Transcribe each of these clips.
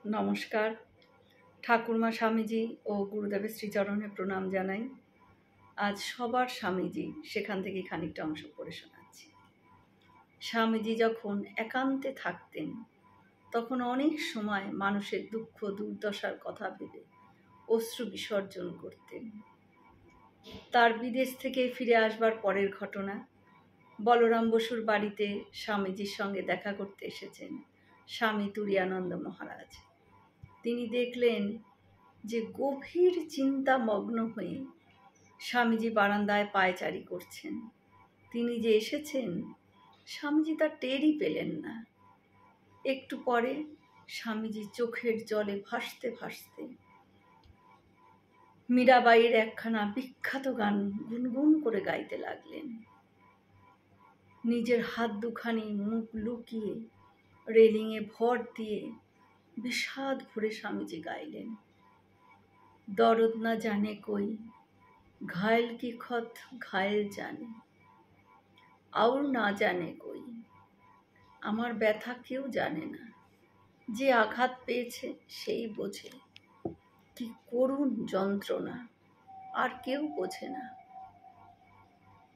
নমস্কার। ঠাকুরমা স্বামীজি ও গুরুদেবের শ্রীচরণে প্রণাম জানাই। আজ সবার স্বামীজি, সেখান থেকে খানিকটা অংশ পড়ে শোনাচ্ছি। স্বামীজি যখন একান্তে থাকতেন তখন অনেক সময় মানুষের দুঃখ দুর্দশার কথা ভেবে অশ্রু বিসর্জন করতেন। তার বিদেশ থেকে ফিরে আসবার পরের ঘটনা, বলরাম বসুর বাড়িতে স্বামীজির সঙ্গে দেখা করতে এসেছেন স্বামী তুরীয়ানন্দ মহারাজ। তিনি দেখলেন যে গভীর চিন্তামগ্ন হয়ে স্বামীজি বারান্দায় পায়চারি করছেন। তিনি যে এসেছেন স্বামীজি তা টেরই পেলেন না। একটু পরে স্বামীজি চোখের জলে ভাসতে ভাসতে মীরাবাইয়ের একখানা বিখ্যাত গান গুনগুন করে গাইতে লাগলেন। নিজের হাত দুখানি মুখ লুকিয়ে রেলিংয়ে ভর দিয়ে বিষাদ ভরে স্বামীজি গাইলেন। দরদ না জানে কই, ঘায়েল কি খত ঘায়েল জানে, আউর না জানে কই, আমার ব্যথা কেউ জানে না, যে আঘাত পেয়েছে সেই বোঝে, কি করুণ যন্ত্রণা আর কেউ বোঝে না।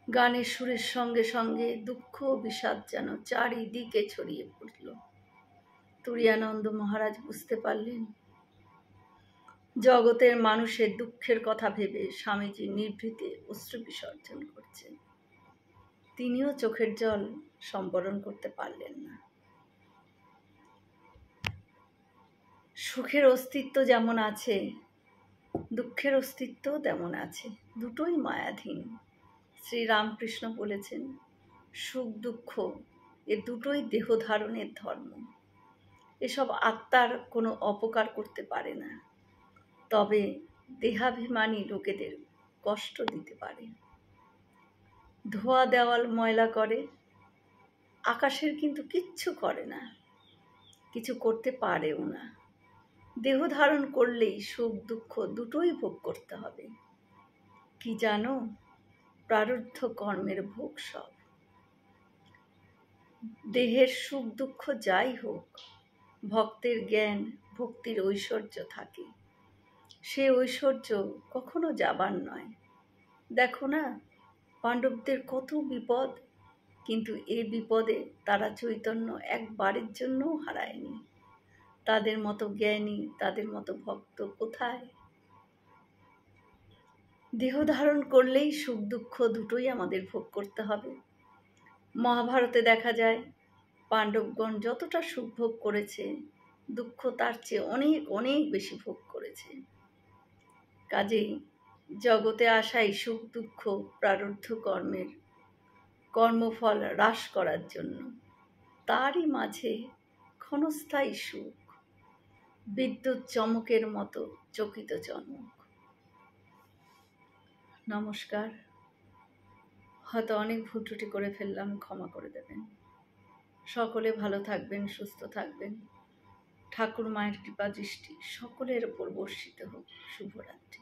গানের সুরের সঙ্গে সঙ্গে দুঃখ বিষাদ যেন চারিদিকে ছড়িয়ে পড়ল। তুরীয়ানন্দ মহারাজ বুঝতে পারলেন জগতের মানুষের দুঃখের কথা ভেবে স্বামীজি নিভৃতে অশ্রু বিসর্জন করছেন। তিনিও চোখের জল সম্বরণ করতে পারলেন না। সুখের অস্তিত্ব যেমন আছে, দুঃখের অস্তিত্বও তেমন আছে, দুটোই মায়াধীন। শ্রীরামকৃষ্ণ বলেছেন, সুখ দুঃখ এ দুটোই দেহ ধারণের ধর্ম। এসব আত্মার কোনো অপকার করতে পারে না, তবে দেহাভিমানী লোকেদের কষ্ট দিতে পারে। ধোয়া দেওয়াল ময়লা করে, আকাশের কিন্তু কিচ্ছু করে না, কিছু করতে পারেও না। দেহ ধারণ করলেই সুখ দুঃখ দুটোই ভোগ করতে হবে। কি জানো, প্রারব্ধ কর্মের ভোগ সব। দেহের সুখ দুঃখ যাই হোক, ভক্তের জ্ঞান ভক্তির ঐশ্বর্য থাকে, সে ঐশ্বর্য কখনো যাবার নয়। দেখো না, পাণ্ডবদের কত বিপদ, কিন্তু এ বিপদে তারা চৈতন্য একবারের জন্যও হারায়নি। তাদের মতো জ্ঞানী, তাদের মতো ভক্ত কোথায়? দেহ ধারণ করলেই সুখ দুঃখ দুটোই আমাদের ভোগ করতে হবে। মহাভারতে দেখা যায় পাণ্ডবগণ যতটা সুখ ভোগ করেছে, দুঃখ তার চেয়ে অনেক অনেক বেশি ভোগ করেছে। কাজেই জগতে আসাই সুখ দুঃখ প্রারব্ধ কর্মের কর্মফল হ্রাস করার জন্য। তারই মাঝে ক্ষণস্থায়ী সুখ, বিদ্যুৎ চমকের মতো চকিত চমক। নমস্কার। হয়তো অনেক ভুল ত্রুটি করে ফেললাম, ক্ষমা করে দেবেন। সকলে ভালো থাকবেন, সুস্থ থাকবেন। ঠাকুর মায়ের কৃপা দৃষ্টি সকলের ওপর বর্ষিত হোক। শুভরাত্রি।